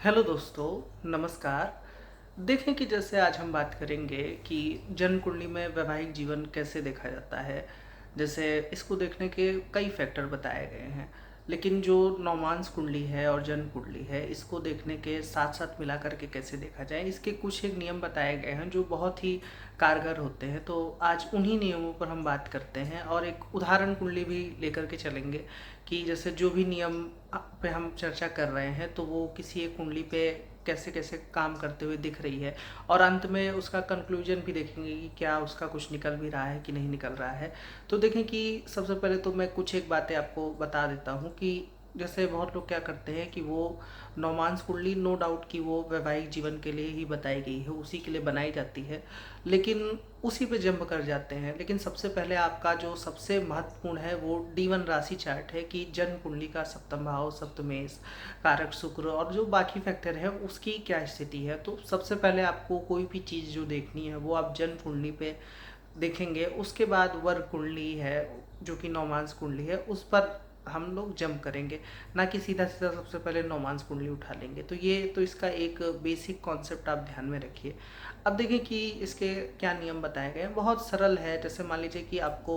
Hello दोस्तों, नमस्कार। देखें कि जैसे आज हम बात करेंगे कि जन्म कुंडली में वैवाहिक जीवन कैसे देखा जाता है। जैसे इसको देखने के कई फैक्टर बताए गए हैं, लेकिन जो नौमांस कुंडली है और जन्म कुंडली है, इसको देखने के साथ साथ मिला करके कैसे देखा जाए, इसके कुछ एक नियम बताए गए हैं जो बहुत ही कारगर होते हैं। तो आज उन्हीं नियमों पर हम बात करते हैं और एक उदाहरण कुंडली भी लेकर के चलेंगे कि जैसे जो भी नियम पे हम चर्चा कर रहे हैं तो वो किसी एक कुंडली पे कैसे कैसे काम करते हुए दिख रही है, और अंत में उसका कंक्लूजन भी देखेंगे कि क्या उसका कुछ निकल भी रहा है कि नहीं निकल रहा है। तो देखें कि सबसे पहले तो मैं कुछ एक बातें आपको बता देता हूँ कि जैसे बहुत लोग क्या करते हैं कि वो नौमांस कुंडली, नो डाउट कि वो वैवाहिक जीवन के लिए ही बताई गई है, उसी के लिए बनाई जाती है, लेकिन उसी पे जंप कर जाते हैं। लेकिन सबसे पहले आपका जो सबसे महत्वपूर्ण है वो D1 राशि चार्ट है कि जन्म कुंडली का सप्तम भाव, सप्तमेश, कारक शुक्र और जो बाकी फैक्टर है उसकी क्या स्थिति है। तो सबसे पहले आपको कोई भी चीज़ जो देखनी है वो आप जन्म कुंडली पे देखेंगे। उसके बाद वर्ग कुंडली है जो कि नौमांस कुंडली है, उस पर हम लोग जंप करेंगे, ना कि सीधा सीधा सबसे पहले नौमांस कुंडली उठा लेंगे। तो ये तो इसका एक बेसिक कॉन्सेप्ट आप ध्यान में रखिए। अब देखिए कि इसके क्या नियम बताए गए हैं, बहुत सरल है। जैसे मान लीजिए कि आपको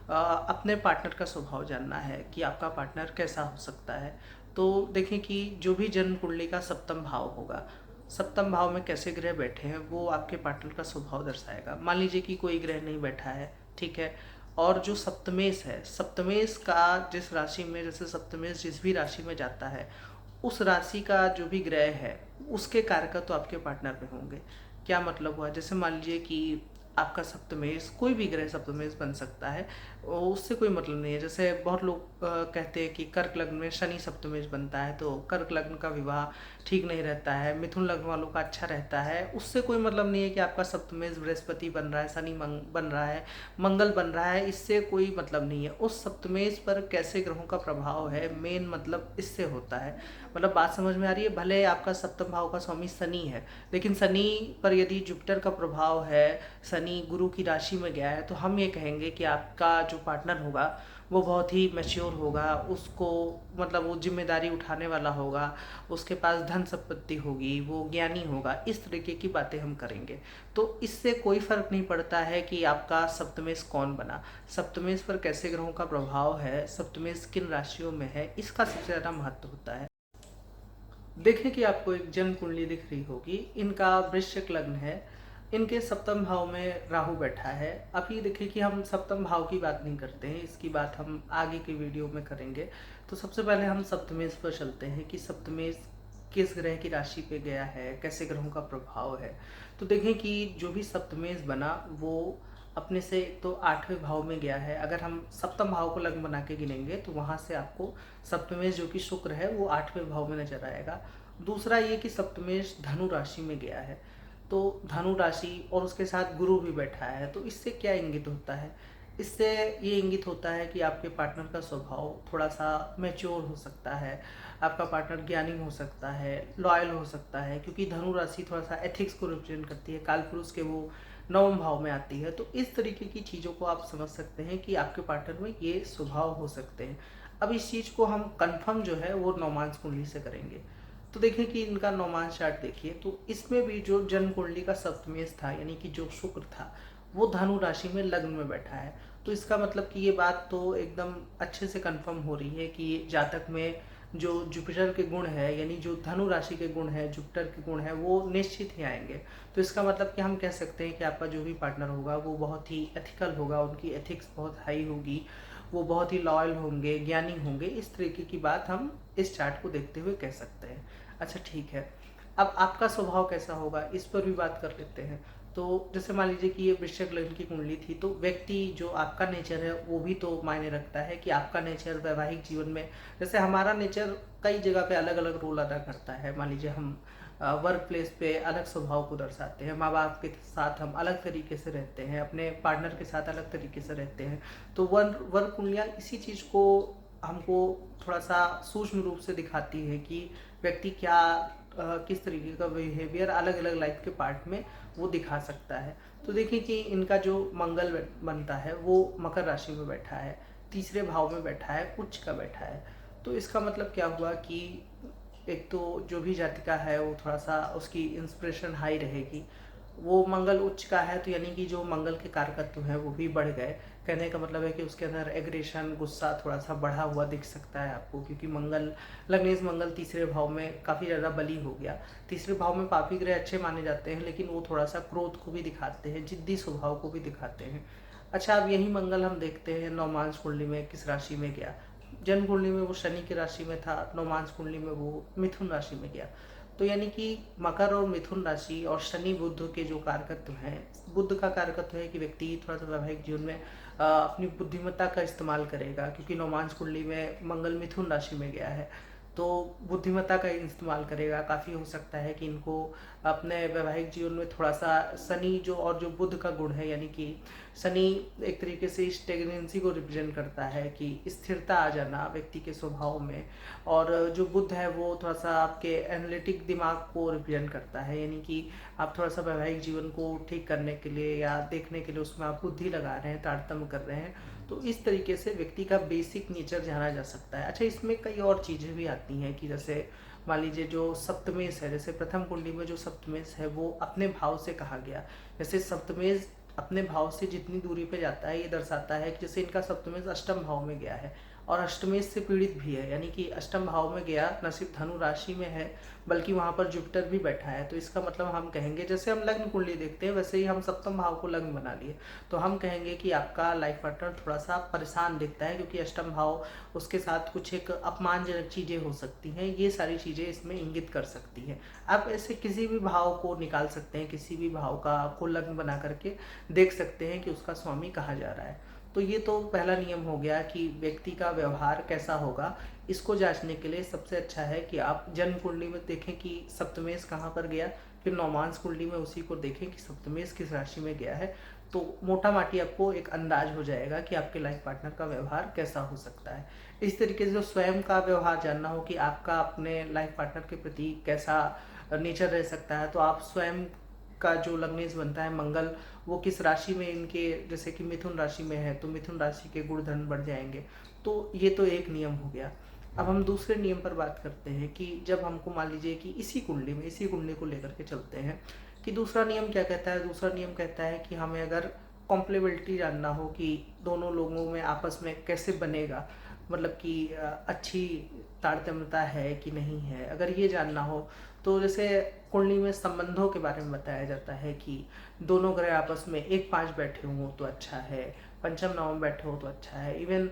अपने पार्टनर का स्वभाव जानना है कि आपका पार्टनर कैसा हो सकता है। तो देखें कि जो भी जन्म कुंडली का सप्तम भाव होगा, सप्तम भाव में कैसे ग्रह बैठे हैं वो आपके पार्टनर का स्वभाव दर्शाएगा। मान लीजिए कि कोई ग्रह नहीं बैठा है, ठीक है, और जो सप्तमेश है, सप्तमेश का जिस राशि में, जैसे सप्तमेश जिस भी राशि में जाता है, उस राशि का जो भी ग्रह है उसके कारक तो आपके पार्टनर में होंगे। क्या मतलब हुआ, जैसे मान लीजिए कि आपका सप्तमेश, कोई भी ग्रह सप्तमेश बन सकता है, उससे कोई मतलब नहीं है। जैसे बहुत लोग कहते हैं कि कर्क लग्न में शनि सप्तमेश बनता है तो कर्क लग्न का विवाह ठीक नहीं रहता है, मिथुन लग्न वालों का अच्छा रहता है। उससे कोई मतलब नहीं है कि आपका सप्तमेश बृहस्पति बन रहा है, शनि बन रहा है, मंगल बन रहा है, इससे कोई मतलब नहीं है। उस सप्तमेश पर कैसे ग्रहों का प्रभाव है, मेन मतलब इससे होता है। मतलब बात समझ में आ रही है। भले आपका सप्तम भाव का स्वामी शनि है, लेकिन शनि पर यदि जुपिटर का प्रभाव है, शनि गुरु की राशि में गया है, तो हम ये कहेंगे कि आपका जो पार्टनर होगा वो बहुत ही मैच्योर होगा, उसको मतलब वो जिम्मेदारी उठाने वाला होगा, उसके पास धन संपत्ति होगी, वो ज्ञानी होगा, इस तरीके की बातें हम करेंगे। तो इससे कोई फर्क नहीं पड़ता है कि आपका सप्तमेश कौन बना, सप्तमेश पर कैसे ग्रहों का प्रभाव है, सप्तमेश किन राशियों में है, इसका सबसे ज़्यादा महत्व होता है। देखें कि आपको एक जन्म कुंडली दिख रही होगी, इनका वृश्चिक लग्न है, इनके सप्तम भाव में राहु बैठा है। अभी देखिए कि हम सप्तम भाव की बात नहीं करते हैं, इसकी बात हम आगे के वीडियो में करेंगे। तो सबसे पहले हम सप्तमेश पर चलते हैं कि सप्तमेश किस ग्रह की राशि पे गया है, कैसे ग्रहों का प्रभाव है। तो देखें कि जो भी सप्तमेश बना वो अपने से एक तो आठवें भाव में गया है। अगर हम सप्तम भाव को लग्न बना के गिनेंगे तो वहाँ से आपको सप्तमेश जो कि शुक्र है वो आठवें भाव में नजर आएगा। दूसरा ये कि सप्तमेश धनु राशि में गया है, तो धनु राशि और उसके साथ गुरु भी बैठा है। तो इससे क्या इंगित होता है, इससे ये इंगित होता है कि आपके पार्टनर का स्वभाव थोड़ा सा मैच्योर हो सकता है, आपका पार्टनर ज्ञानी हो सकता है, लॉयल हो सकता है, क्योंकि धनु राशि थोड़ा सा एथिक्स को रिप्रेजेंट करती है, कालपुरुष के वो नवम भाव में आती है। तो इस तरीके की चीज़ों को आप समझ सकते हैं कि आपके पार्टनर में ये स्वभाव हो सकते हैं। अब इस चीज़ को हम कंफर्म जो है वो नौमांस कुंडली से करेंगे। तो देखिए कि इनका नौमांस चार्ट देखिए, तो इसमें भी जो जन्म कुंडली का सप्तमेश था, यानी कि जो शुक्र था, वो धनु राशि में लग्न में बैठा है। तो इसका मतलब कि ये बात तो एकदम अच्छे से कंफर्म हो रही है कि जातक में जो जुपिटर के गुण है, यानी जो धनु राशि के गुण है, जुपिटर के गुण है, वो निश्चित ही आएंगे। तो इसका मतलब कि हम कह सकते हैं कि आपका जो भी पार्टनर होगा वो बहुत ही एथिकल होगा, उनकी एथिक्स बहुत हाई होगी, वो बहुत ही लॉयल होंगे, ज्ञानी होंगे। इस तरीके की बात हम इस चार्ट को देखते हुए कह सकते हैं। अच्छा ठीक है, अब आपका स्वभाव कैसा होगा इस पर भी बात कर लेते हैं। तो जैसे मान लीजिए कि ये वृश्चिक लग्न की कुंडली थी, तो व्यक्ति जो आपका नेचर है वो भी तो मायने रखता है कि आपका नेचर वैवाहिक जीवन में, जैसे हमारा नेचर कई जगह पे अलग अलग रोल अदा करता है। मान लीजिए हम वर्क प्लेस पे अलग स्वभाव को दर्शाते हैं, माँ बाप के साथ हम अलग तरीके से रहते हैं, अपने पार्टनर के साथ अलग तरीके से रहते हैं। तो वर्क कुंडलियाँ इसी चीज़ को हमको थोड़ा सा सूक्ष्म रूप से दिखाती है कि व्यक्ति क्या किस तरीके का बिहेवियर अलग अलग लाइफ के पार्ट में वो दिखा सकता है। तो देखिए कि इनका जो मंगल बनता है वो मकर राशि में बैठा है, तीसरे भाव में बैठा है, उच्च का बैठा है। तो इसका मतलब क्या हुआ कि एक तो जो भी जातिका है वो थोड़ा सा उसकी इंस्पिरेशन हाई रहेगी। वो मंगल उच्च का है तो यानी कि जो मंगल के कारकत्व हैं वो भी बढ़ गए। कहने का मतलब है कि उसके अंदर एग्रेशन, गुस्सा थोड़ा सा बढ़ा हुआ दिख सकता है आपको, क्योंकि मंगल, लग्नेश मंगल तीसरे भाव में काफ़ी ज़्यादा बली हो गया। तीसरे भाव में पापी ग्रह अच्छे माने जाते हैं, लेकिन वो थोड़ा सा क्रोध को भी दिखाते हैं, जिद्दी स्वभाव को भी दिखाते हैं। अच्छा, अब यही मंगल हम देखते हैं नवमांश कुंडली में किस राशि में गया। जन्म कुंडली में वो शनि की राशि में था, नवमांश कुंडली में वो मिथुन राशि में गया। तो यानी कि मकर और मिथुन राशि और शनि बुध के जो कारकत्व हैं, बुध का कारकत्व है कि व्यक्ति थोड़ा सा वैवाहिक जीवन में अपनी बुद्धिमत्ता का इस्तेमाल करेगा, क्योंकि नवमांश कुंडली में मंगल मिथुन राशि में गया है। तो बुद्धिमत्ता का इस्तेमाल करेगा। काफ़ी हो सकता है कि इनको अपने वैवाहिक जीवन में थोड़ा सा शनि जो और जो बुध का गुण है, यानी कि शनि एक तरीके से स्टेगनेंसी को रिप्रेजेंट करता है कि स्थिरता आ जाना व्यक्ति के स्वभाव में, और जो बुध है वो थोड़ा सा आपके एनालिटिक दिमाग को रिप्रेजेंट करता है, यानी कि आप थोड़ा सा वैवाहिक जीवन को ठीक करने के लिए या देखने के लिए उसमें आप बुद्धि लगा रहे हैं, तारतम्य कर रहे हैं। तो इस तरीके से व्यक्ति का बेसिक नेचर जाना जा सकता है। अच्छा, इसमें कई और चीज़ें भी आती हैं कि जैसे मान लीजिए जो सप्तमेश है, जैसे प्रथम कुंडली में जो सप्तमेश है वो अपने भाव से कहा गया। जैसे सप्तमेश अपने भाव से जितनी दूरी पे जाता है, ये दर्शाता है कि जैसे इनका सप्तमेश अष्टम भाव में गया है और अष्टमेश से पीड़ित भी है, यानी कि अष्टम भाव में गया, न सिर्फ धनु राशि में है बल्कि वहाँ पर जुपिटर भी बैठा है। तो इसका मतलब हम कहेंगे, जैसे हम लग्न कुंडली देखते हैं वैसे ही हम सप्तम भाव को लग्न बना लिए, तो हम कहेंगे कि आपका लाइफ पार्टनर थोड़ा सा परेशान दिखता है, क्योंकि अष्टम भाव उसके साथ कुछ एक अपमानजनक चीज़ें हो सकती हैं। ये सारी चीज़ें इसमें इंगित कर सकती हैं। आप ऐसे किसी भी भाव को निकाल सकते हैं, किसी भी भाव का को लग्न बना करके देख सकते हैं कि उसका स्वामी कहाँ जा रहा है। तो ये तो पहला नियम हो गया कि व्यक्ति का व्यवहार कैसा होगा। इसको जांचने के लिए सबसे अच्छा है कि आप जन्म कुंडली में देखें कि सप्तमेश कहाँ पर गया, फिर नवमांश कुंडली में उसी को देखें कि सप्तमेश किस राशि में गया है। तो मोटा माटी आपको एक अंदाज हो जाएगा कि आपके लाइफ पार्टनर का व्यवहार कैसा हो सकता है। इस तरीके से जो स्वयं का व्यवहार जानना हो कि आपका अपने लाइफ पार्टनर के प्रति कैसा नेचर रह सकता है, तो आप स्वयं का जो लग्नेश बनता है मंगल, वो किस राशि में इनके, जैसे कि मिथुन राशि में है तो मिथुन राशि के गुणधर्म बढ़ जाएंगे। तो ये तो एक नियम हो गया। अब हम दूसरे नियम पर बात करते हैं कि जब हमको मान लीजिए कि इसी कुंडली को लेकर के चलते हैं कि दूसरा नियम क्या कहता है। दूसरा नियम कहता है कि हमें अगर कॉम्प्लेबिलिटी जानना हो कि दोनों लोगों में आपस में कैसे बनेगा, मतलब कि अच्छी तारतम्यता है कि नहीं है, अगर ये जानना हो तो जैसे कुंडली में संबंधों के बारे में बताया जाता है कि दोनों ग्रह आपस में 1-5 बैठे हों तो अच्छा है, पंचम नवम बैठे हो तो अच्छा है, इवन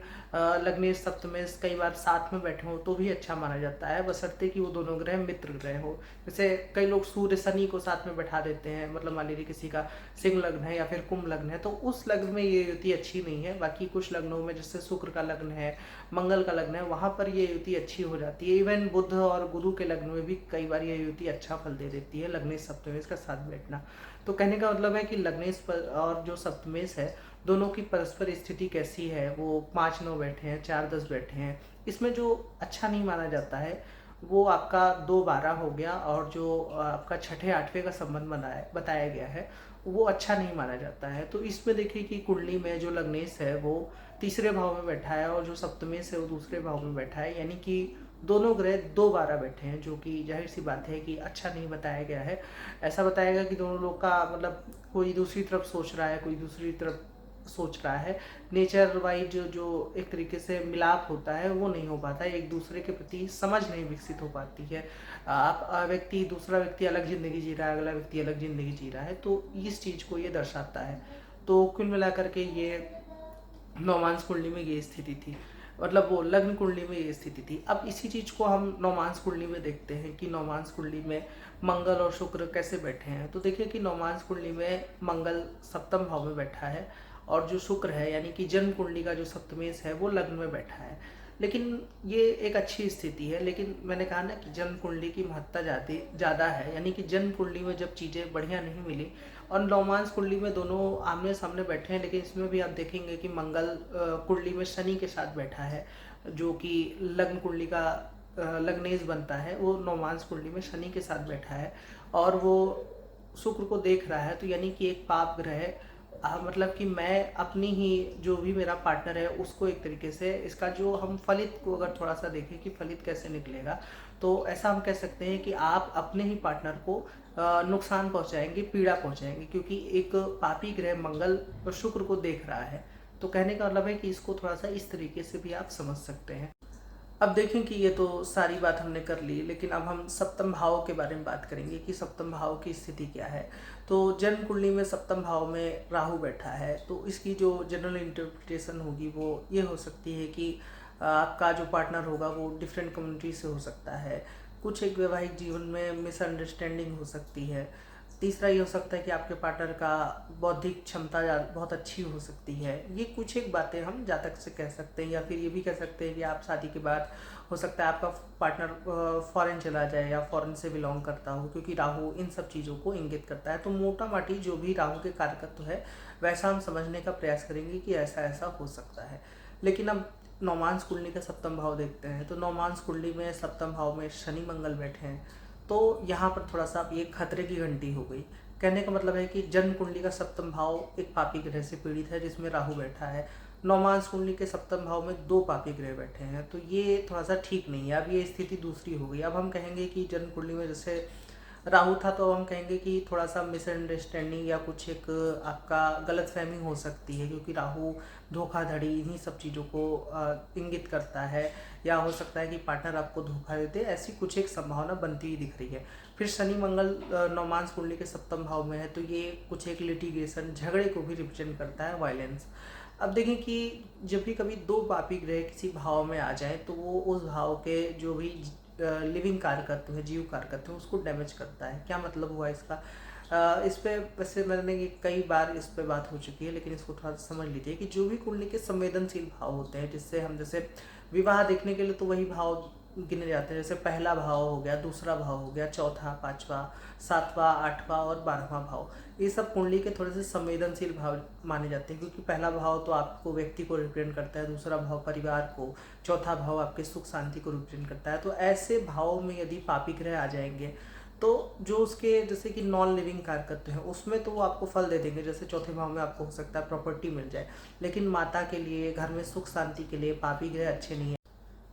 लग्नेश सप्तमेश कई बार साथ में बैठे हो तो भी अच्छा माना जाता है, बशर्ते कि वो दोनों ग्रह मित्र ग्रह हो। जैसे कई लोग सूर्य शनि को साथ में बैठा देते हैं, मतलब मान लीजिए किसी का सिंह लग्न है या फिर कुंभ लग्न है तो उस लग्न में ये युति अच्छी नहीं है। बाकी कुछ लग्नों में जैसे शुक्र का लग्न है, मंगल का लग्न है, वहाँ पर ये युति अच्छी हो जाती है। इवन बुध और गुरु के लग्न में भी कई बार ये युति अच्छा फल दे देती है, लग्नेश सप्तमेश का साथ बैठना। तो कहने का मतलब है कि लग्नेश पर और जो सप्तमेश है दोनों की परस्पर स्थिति कैसी है, वो 5-9 बैठे हैं, 4-10 बैठे हैं। इसमें जो अच्छा नहीं माना जाता है वो आपका 2-12 हो गया, और जो आपका छठे आठवें का संबंध बताया गया है वो अच्छा नहीं माना जाता है। तो इसमें देखिए कि कुंडली में जो लग्नेश है वो तीसरे भाव में बैठा है और जो सप्तमेश है वो दूसरे भाव में बैठा है, यानी कि दोनों ग्रह 2-12 बैठे हैं, जो कि जाहिर सी बात है कि अच्छा नहीं बताया गया है। ऐसा बताया गया कि दोनों लोग का मतलब कोई दूसरी तरफ सोच रहा है, कोई दूसरी तरफ सोच रहा है। नेचर वाइज जो एक तरीके से मिलाप होता है वो नहीं हो पाता है, एक दूसरे के प्रति समझ नहीं विकसित हो पाती है। आप दूसरा व्यक्ति अलग ज़िंदगी जी रहा है, अगला व्यक्ति अलग ज़िंदगी जी रहा है, तो इस चीज़ को ये दर्शाता है। तो कुल मिलाकर के ये नवमांश कुंडली में ये स्थिति थी, मतलब वो लग्न कुंडली में ये स्थिति थी। अब इसी चीज़ को हम नवमांश कुंडली में देखते हैं कि नवमांश कुंडली में मंगल और शुक्र कैसे बैठे हैं। तो देखिए कि नवमांश कुंडली में मंगल सप्तम भाव में बैठा है और जो शुक्र है यानी कि जन्म कुंडली का जो सप्तमेश है वो लग्न में बैठा है। लेकिन ये एक अच्छी स्थिति है, लेकिन मैंने कहा ना कि जन्म कुंडली की महत्ता ज़्यादा है, यानी कि जन्म कुंडली में जब चीज़ें बढ़िया नहीं मिली और नवमांश कुंडली में दोनों आमने सामने बैठे हैं, लेकिन इसमें भी आप देखेंगे कि मंगल कुंडली में शनि के साथ बैठा है, जो कि लग्न कुंडली का लग्नेश बनता है, वो नवमांश कुंडली में शनि के साथ बैठा है और वो शुक्र को देख रहा है। तो यानी कि एक पाप ग्रह मतलब कि मैं अपनी ही जो भी मेरा पार्टनर है उसको एक तरीके से इसका जो हम फलित को अगर थोड़ा सा देखें कि फलित कैसे निकलेगा, तो ऐसा हम कह सकते हैं कि आप अपने ही पार्टनर को नुकसान पहुंचाएंगे, पीड़ा पहुंचाएंगे, क्योंकि एक पापी ग्रह मंगल शुक्र को देख रहा है। तो कहने का मतलब है कि इसको थोड़ा सा इस तरीके से भी आप समझ सकते हैं। अब देखें कि ये तो सारी बात हमने कर ली, लेकिन अब हम सप्तम भाव के बारे में बात करेंगे कि सप्तम भाव की स्थिति क्या है। तो जन्म कुंडली में सप्तम भाव में राहु बैठा है, तो इसकी जो जनरल इंटरप्रिटेशन होगी वो ये हो सकती है कि आपका जो पार्टनर होगा वो डिफरेंट कम्युनिटी से हो सकता है। कुछ एक वैवाहिक जीवन में मिसअंडरस्टैंडिंग हो सकती है। तीसरा ये हो सकता है कि आपके पार्टनर का बौद्धिक क्षमता बहुत अच्छी हो सकती है। ये कुछ एक बातें हम जातक से कह सकते हैं, या फिर ये भी कह सकते हैं कि आप शादी के बाद हो सकता है आपका पार्टनर फॉरेन चला जाए या फॉरेन से बिलोंग करता हो, क्योंकि राहु इन सब चीज़ों को इंगित करता है। तो मोटा माटी जो भी राहु के कारकत्व है वैसा हम समझने का प्रयास करेंगे कि ऐसा ऐसा हो सकता है। लेकिन अब नौमांस कुंडली का सप्तम भाव देखते हैं। तो नौमांस कुंडली में सप्तम भाव में शनि मंगल बैठे हैं, तो यहाँ पर थोड़ा सा ये खतरे की घंटी हो गई। कहने का मतलब है कि जन्म कुंडली का सप्तम भाव एक पापी ग्रह से पीड़ित है जिसमें राहु बैठा है। नौमांस कुंडली के सप्तम भाव में दो पापी ग्रह बैठे हैं, तो ये थोड़ा सा ठीक नहीं है। अब ये स्थिति दूसरी हो गई। अब हम कहेंगे कि जन्म कुंडली में जैसे राहु था, तो हम कहेंगे कि थोड़ा सा मिसअंडरस्टैंडिंग या कुछ एक आपका गलतफहमी हो सकती है, क्योंकि राहु धोखाधड़ी इन्हीं सब चीज़ों को इंगित करता है। या हो सकता है कि पार्टनर आपको धोखा देते, ऐसी कुछ एक संभावना बनती हुई दिख रही है। फिर शनि मंगल नौमांस कुंडली के सप्तम भाव में है, तो ये कुछ एक लिटिगेशन, झगड़े को भी रिप्रेजेंट करता है, वायलेंस। अब देखें कि जब भी कभी दो पापी ग्रह किसी भाव में आ जाए, तो वो उस भाव के जो भी लिविंग कारकत्व है, जीव कारकत्व है, उसको डैमेज करता है। क्या मतलब हुआ इसका? इस पे वैसे मैंने कई बार इस पे बात हो चुकी है, लेकिन इसको थोड़ा सा समझ लीजिए कि जो भी कुंडली के संवेदनशील भाव होते हैं, जिससे हम जैसे विवाह देखने के लिए तो वही भाव गिने जाते हैं, जैसे पहला भाव हो गया, दूसरा भाव हो गया, चौथा, पांचवा, सातवां, आठवां और 12वां भाव। ये सब कुंडली के थोड़े से संवेदनशील भाव माने जाते हैं, क्योंकि पहला भाव तो आपको व्यक्ति को रिप्रेजेंट करता है, दूसरा भाव परिवार को, चौथा भाव आपके सुख शांति को रिप्रेजेंट करता है। तो ऐसे भाव में यदि पापी ग्रह आ जाएंगे, तो जो उसके जैसे कि नॉन लिविंग कारकत्व है उसमें तो वो आपको फल दे देंगे। जैसे चौथे भाव में आपको हो सकता है प्रॉपर्टी मिल जाए, लेकिन माता के लिए, घर में सुख शांति के लिए पापी ग्रह अच्छे नहीं है।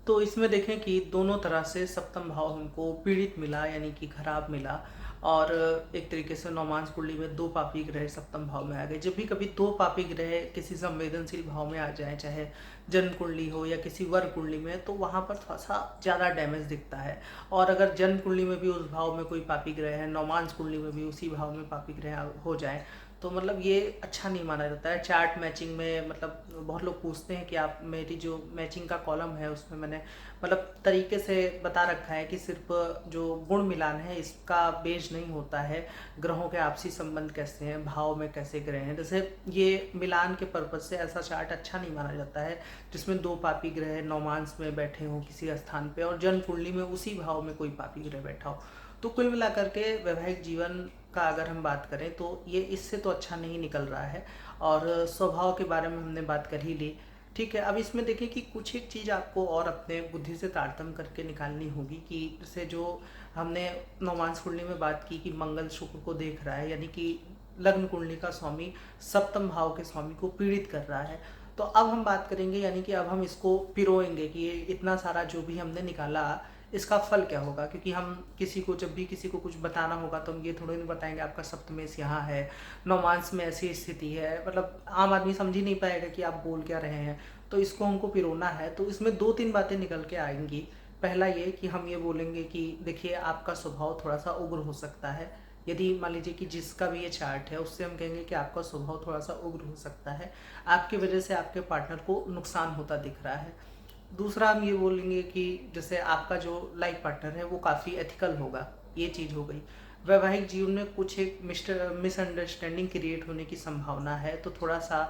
तो इसमें देखें कि दोनों तरह से सप्तम भाव हमको पीड़ित मिला, यानी कि खराब मिला। और एक तरीके से नौमांस कुंडली में दो पापी ग्रह सप्तम भाव में आ गए। जब भी कभी दो पापी ग्रह किसी संवेदनशील भाव में आ जाए, चाहे जन्म कुंडली हो या किसी वर कुंडली में, तो वहाँ पर थोड़ा सा ज़्यादा डैमेज दिखता है। और अगर जन्म कुंडली में भी उस भाव में कोई पापी ग्रह है, नौमांस कुंडली में भी उसी भाव में पापी ग्रह हो जाए, तो मतलब ये अच्छा नहीं माना जाता है। चार्ट मैचिंग में मतलब बहुत लोग पूछते हैं कि आप, मेरी जो मैचिंग का कॉलम है उसमें मैंने मतलब तरीके से बता रखा है कि सिर्फ जो गुण मिलान है इसका बेस नहीं होता है, ग्रहों के आपसी संबंध कैसे हैं, भाव में कैसे ग्रह हैं। जैसे ये मिलान के पर्पज से ऐसा चार्ट अच्छा नहीं माना जाता है जिसमें दो पापी ग्रह नौमांस में बैठे हों किसी स्थान पे और जन्म कुंडली में उसी भाव में कोई पापी ग्रह बैठा हो। तो कुल मिलाकर के वैवाहिक जीवन का अगर हम बात करें तो ये इससे तो अच्छा नहीं निकल रहा है। और स्वभाव के बारे में हमने बात कर ही ली, ठीक है। अब इसमें देखिए कि कुछ एक चीज़ आपको और अपने बुद्धि से तारतम्य करके निकालनी होगी कि जैसे जो हमने नौमांस कुंडली में बात की कि मंगल शुक्र को देख रहा है, यानी कि लग्न कुंडली का स्वामी सप्तम भाव के स्वामी को पीड़ित कर रहा है। तो अब हम बात करेंगे, यानी कि अब हम इसको पिरोएंगे कि ये इतना सारा जो भी हमने निकाला इसका फल क्या होगा। क्योंकि हम किसी को, जब भी किसी को कुछ बताना होगा तो हम ये थोड़ी नहीं बताएंगे आपका सप्तमेश यहाँ है, नौमांस में ऐसी स्थिति है, मतलब आम आदमी समझ ही नहीं पाएगा कि आप बोल क्या रहे हैं। तो इसको हमको पिरोना है, तो इसमें दो तीन बातें निकल के आएंगी। पहला ये कि हम ये बोलेंगे कि देखिए आपका स्वभाव थोड़ा सा उग्र हो सकता है। यदि मान लीजिए कि जिसका भी ये चार्ट है उससे हम कहेंगे कि आपका स्वभाव थोड़ा सा उग्र हो सकता है, आपकी वजह से आपके पार्टनर को नुकसान होता दिख रहा है। दूसरा हम ये बोलेंगे कि जैसे आपका जो लाइफ पार्टनर है वो काफ़ी एथिकल होगा, ये चीज़ हो गई। वैवाहिक जीवन में कुछ एक मिसअंडरस्टैंडिंग क्रिएट होने की संभावना है, तो थोड़ा सा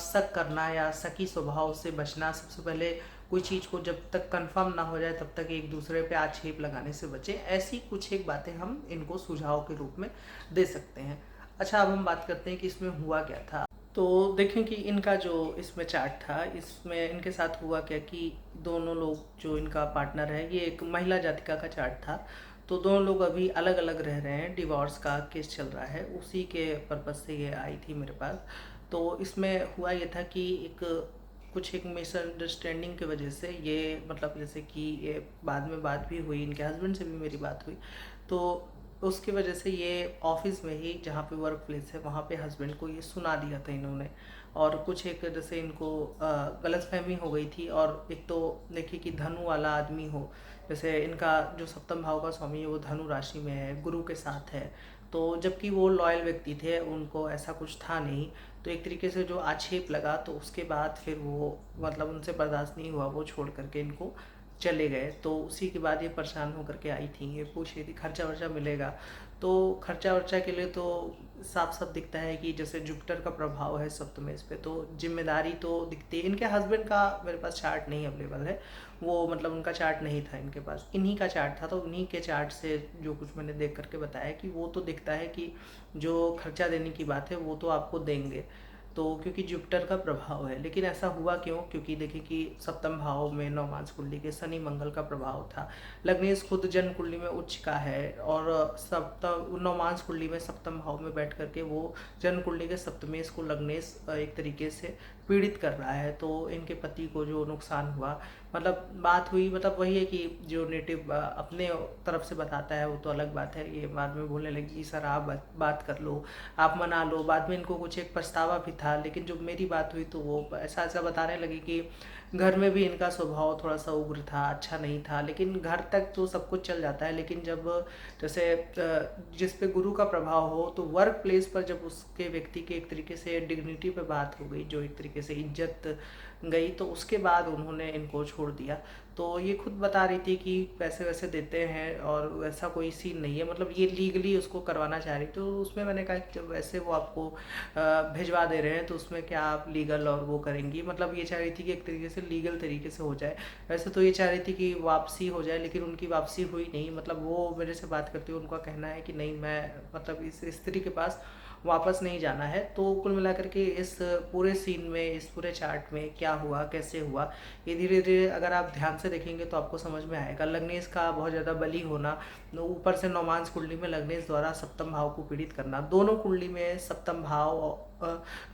शक करना या शकी स्वभाव से बचना। सबसे पहले कोई चीज़ को जब तक कंफर्म ना हो जाए तब तक एक दूसरे पे आक्षेप लगाने से बचे। ऐसी कुछ एक बातें हम इनको सुझाव के रूप में दे सकते हैं। अच्छा, अब हम बात करते हैं कि इसमें हुआ क्या था। तो देखें कि इनका जो इसमें चार्ट था, इसमें इनके साथ हुआ क्या कि दोनों लोग, जो इनका पार्टनर है, ये एक महिला जातिका का चार्ट था। तो दोनों लोग अभी अलग अलग रह रहे हैं, डिवोर्स का केस चल रहा है, उसी के पर्पज़ से ये आई थी मेरे पास। तो इसमें हुआ ये था कि एक मिसअंडरस्टैंडिंग की वजह से ये मतलब जैसे कि ये बाद में बात भी हुई, इनके हस्बैंड से भी मेरी बात हुई। तो उसकी वजह से ये ऑफिस में ही, जहाँ पे वर्क प्लेस है, वहाँ पे हस्बैंड को ये सुना दिया था इन्होंने। और कुछ एक जैसे इनको गलतफहमी हो गई थी। और एक तो देखिए कि धनु वाला आदमी हो, जैसे इनका जो सप्तम भाव का स्वामी है वो धनु राशि में है, गुरु के साथ है। तो जबकि वो लॉयल व्यक्ति थे, उनको ऐसा कुछ था नहीं। तो एक तरीके से जो आक्षेप लगा, तो उसके बाद फिर वो मतलब उनसे बर्दाश्त नहीं हुआ, वो छोड़ करके इनको चले गए। तो उसी के बाद ये परेशान होकर के आई थी, ये पूछ रही थी खर्चा वर्चा मिलेगा। तो खर्चा वर्चा के लिए तो साफ साफ दिखता है कि जैसे जुपिटर का प्रभाव है सप्तम इस पे, तो जिम्मेदारी तो दिखती है। इनके हस्बैंड का मेरे पास चार्ट नहीं अवेलेबल है, वो मतलब उनका चार्ट नहीं था इनके पास, इन्हीं का चार्ट था। तो उन्हीं के चार्ट से जो कुछ मैंने देख करके बताया कि वो तो दिखता है कि जो खर्चा देने की बात है वो तो आपको देंगे। तो क्योंकि जुपिटर का प्रभाव है, लेकिन ऐसा हुआ क्यों? क्योंकि देखिए कि सप्तम भाव में नवमांस कुंडली के शनि मंगल का प्रभाव था। लग्नेश खुद जन्म कुंडली में उच्च का है, और सप्तम नवमांस कुंडली में सप्तम भाव में बैठ करके वो जन्म कुंडली के सप्तमेश को लग्नेश एक तरीके से पीड़ित कर रहा है। तो इनके पति को जो नुकसान हुआ, मतलब बात हुई, मतलब वही है कि जो नेटिव अपने तरफ से बताता है वो तो अलग बात है। ये बाद में बोलने लगी सर आप बात कर लो, आप मना लो। बाद में इनको कुछ एक पछतावा भी था, लेकिन जब मेरी बात हुई तो वो ऐसा ऐसा बताने लगी कि घर में भी इनका स्वभाव थोड़ा सा उग्र था, अच्छा नहीं था। लेकिन घर तक तो सब कुछ चल जाता है, लेकिन जब जैसे जिस पे गुरु का प्रभाव हो, तो वर्क प्लेस पर जब उसके व्यक्ति के एक तरीके से डिग्निटी पे बात हो गई, जो एक तरीके से इज्जत गई, तो उसके बाद उन्होंने इनको छोड़ दिया। तो ये खुद बता रही थी कि पैसे वैसे देते हैं और वैसा कोई सीन नहीं है, मतलब ये लीगली उसको करवाना चाह रही। तो उसमें मैंने कहा कि जब वैसे वो आपको भिजवा दे रहे हैं तो उसमें क्या आप लीगल और वो करेंगी, मतलब ये चाह रही थी कि एक तरीके से लीगल तरीके से हो जाए। वैसे तो ये चाह रही थी कि वापसी हो जाए, लेकिन उनकी वापसी हुई नहीं। मतलब वो मेरे से बात करते हुए उनका कहना है कि नहीं, मैं मतलब इस स्त्री के पास वापस नहीं जाना है। तो कुल मिलाकर के इस पूरे सीन में, इस पूरे चार्ट में क्या हुआ, कैसे हुआ, ये धीरे धीरे अगर आप ध्यान से देखेंगे तो आपको समझ में आएगा। लग्नेश का बहुत ज़्यादा बली होना, ऊपर से नवमांस कुंडली में लग्नेश द्वारा सप्तम भाव को पीड़ित करना, दोनों कुंडली में सप्तम भाव,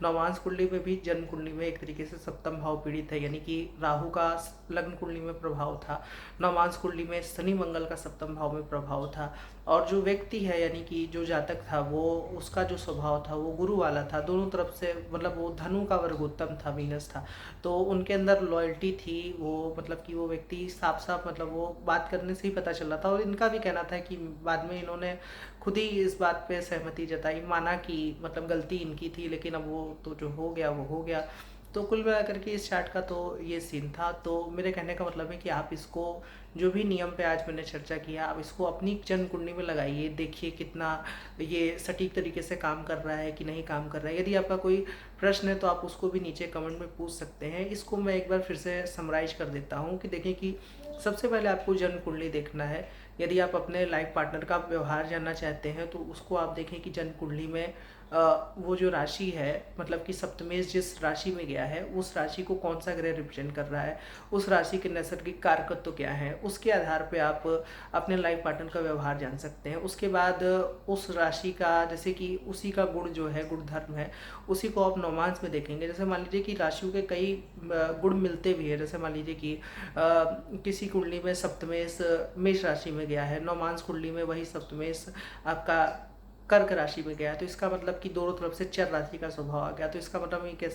नवमांस कुंडली में भी जन्म कुंडली में एक तरीके से सप्तम भाव पीड़ित है। यानी कि राहु का लग्न कुंडली में प्रभाव था, नवमांस कुंडली में शनि मंगल का सप्तम भाव में प्रभाव था। और जो व्यक्ति है यानी कि जो जातक था, वो उसका जो स्वभाव था वो गुरु वाला था, दोनों तरफ से, मतलब वो धनु का वर्गोत्तम था, वीनस था। तो उनके अंदर लॉयल्टी थी, वो मतलब कि वो व्यक्ति साफ साफ, मतलब वो बात करने से ही पता चल रहा था। और इनका भी कहना था कि बाद में इन्होंने खुद ही इस बात पे सहमति जताई, माना कि मतलब गलती इनकी थी, लेकिन अब वो तो जो हो गया वो हो गया। तो कुल मिलाकर के इस चार्ट का तो ये सीन था। तो मेरे कहने का मतलब है कि आप इसको, जो भी नियम पे आज मैंने चर्चा किया, आप इसको अपनी जन्म कुंडली में लगाइए, देखिए कितना ये सटीक तरीके से काम कर रहा है कि नहीं काम कर रहा है। यदि आपका कोई प्रश्न है तो आप उसको भी नीचे कमेंट में पूछ सकते हैं। इसको मैं एक बार फिर से समराइज कर देता हूँ कि देखिए कि सबसे पहले आपको जन्म कुंडली देखना है। यदि आप अपने लाइफ पार्टनर का व्यवहार जानना चाहते हैं तो उसको आप देखें कि जन्म कुंडली में वो जो राशि है, मतलब कि सप्तमेश जिस राशि में गया है, उस राशि को कौन सा ग्रह रिप्रेजेंट कर रहा है, उस राशि के नैसर्गिक कारकत्व तो क्या है, उसके आधार पे आप अपने लाइफ पार्टनर का व्यवहार जान सकते हैं। उसके बाद उस राशि का, जैसे कि उसी का गुण जो है, गुण धर्म है, उसी को आप नवमांस में देखेंगे। जैसे मान लीजिए कि राशियों के कई गुण मिलते भी है। जैसे मान लीजिए कि किसी कुंडली में सप्तमेश मेष राशि में गया है, नवमांस कुंडली में वही सप्तमेश आपका कर्क राशि में गया, तो इसका मतलब कि दोनों तरफ से चर राशि का स्वभाव आ गया। तो इसका मतलब ये कह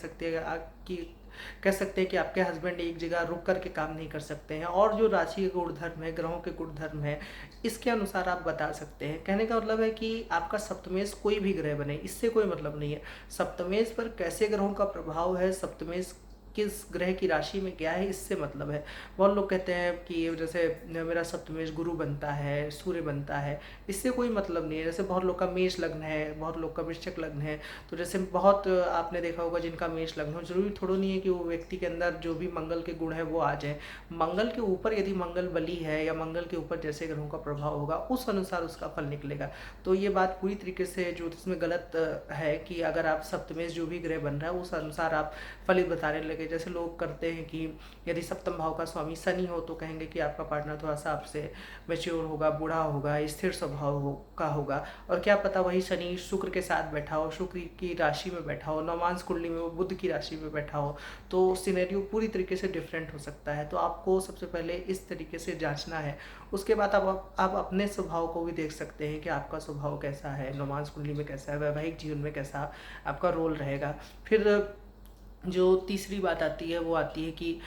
सकते हैं कि आपके हस्बैंड एक जगह रुक करके काम नहीं कर सकते हैं। और जो राशि के गुणधर्म है, ग्रहों के गुणधर्म है, इसके अनुसार आप बता सकते हैं। कहने का मतलब है कि आपका सप्तमेश कोई भी ग्रह बने, इससे कोई मतलब नहीं है। सप्तमेश पर कैसे ग्रहों का प्रभाव है, सप्तमेश किस ग्रह की राशि में क्या है, इससे मतलब है। बहुत लोग कहते हैं कि जैसे मेरा सप्तमेश गुरु बनता है, सूर्य बनता है, इससे कोई मतलब नहीं है। जैसे बहुत लोग का मेष लग्न है, बहुत लोग का वृश्चिक लग्न है, तो जैसे बहुत आपने देखा होगा जिनका मेष लग्न हो, जरूरी थोड़ा नहीं है कि वो व्यक्ति के अंदर जो भी मंगल के गुण है वो आ जाए। मंगल के ऊपर यदि मंगल बली है, या मंगल के ऊपर जैसे ग्रहों का प्रभाव होगा, उस अनुसार उसका फल निकलेगा। तो ये बात पूरी तरीके से ज्योतिष में गलत है कि अगर आप सप्तमेश जो भी ग्रह बन रहा है उस अनुसार आप फलित बताने लगे जैसे लोग करते हैं कि यदि सप्तम भाव का स्वामी शनि हो तो कहेंगे कि आपका पार्टनर थोड़ा सा आपसे मैच्योर होगा, बूढ़ा होगा, स्थिर स्वभाव का होगा। और क्या पता वही शनि शुक्र के साथ बैठा हो, शुक्र की राशि में बैठा हो, नवमांश कुंडली में वो बुध की राशि में बैठा हो, तो सिनेरियो पूरी तरीके से डिफरेंट हो सकता है। तो आपको सबसे पहले इस तरीके से जांचना है। उसके बाद आप अपने स्वभाव को भी देख सकते हैं कि आपका स्वभाव कैसा है, नवमांश कुंडली में कैसा है, वैवाहिक जीवन में कैसा आपका रोल रहेगा। फिर जो तीसरी बात आती है वो आती है कि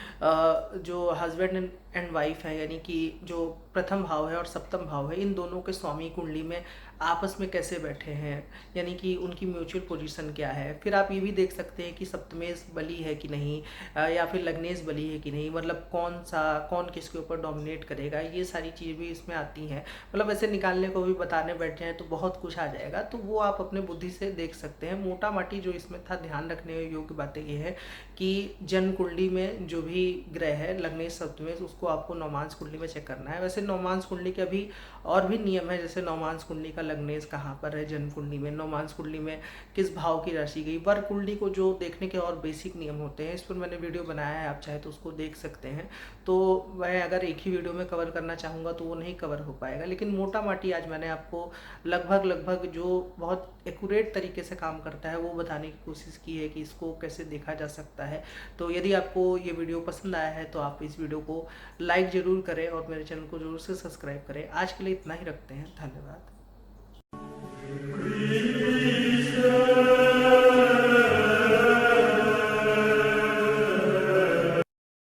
जो हस्बैंड एंड वाइफ है, यानी कि जो प्रथम भाव है और सप्तम भाव है, इन दोनों के स्वामी कुंडली में आपस में कैसे बैठे हैं, यानी कि उनकी म्यूचुअल पोजीशन क्या है। फिर आप ये भी देख सकते हैं कि सप्तमेश बली है कि नहीं, या फिर लग्नेश बली है कि नहीं, मतलब कौन किसके ऊपर डोमिनेट करेगा, ये सारी चीज़ भी इसमें आती हैं। मतलब ऐसे निकालने को भी बताने बैठ जाएँ तो बहुत कुछ आ जाएगा, तो वो आप अपने बुद्धि से देख सकते हैं। मोटा माटी जो इसमें था ध्यान रखने योग्य बातें ये है कि जन्म कुंडली में जो भी ग्रह है लग्नेश सप्तमेश, उसको आपको नवमांश कुंडली में चेक करना है। वैसे नवमांश कुंडली के अभी और भी नियम है, जैसे नवमांश कुंडली का लग्नेश कहाँ पर है जन्म कुंडली में, नवमांश कुंडली में किस भाव की राशि गई, वर कुंडली को जो देखने के और बेसिक नियम होते हैं, इस पर मैंने वीडियो बनाया है, आप चाहे तो उसको देख सकते हैं। तो मैं अगर एक ही वीडियो में कवर करना चाहूँगा तो वो नहीं कवर हो पाएगा, लेकिन मोटा माटी आज मैंने आपको लगभग जो बहुत एक्यूरेट तरीके से काम करता है वो बताने की कोशिश की है कि इसको कैसे देखा जा सकता है। तो यदि आपको ये वीडियो पसंद आया है तो आप इस वीडियो को लाइक ज़रूर करें और मेरे चैनल को ज़रूर से सब्सक्राइब करें। आज के लिए इतना ही रखते हैं, धन्यवाद।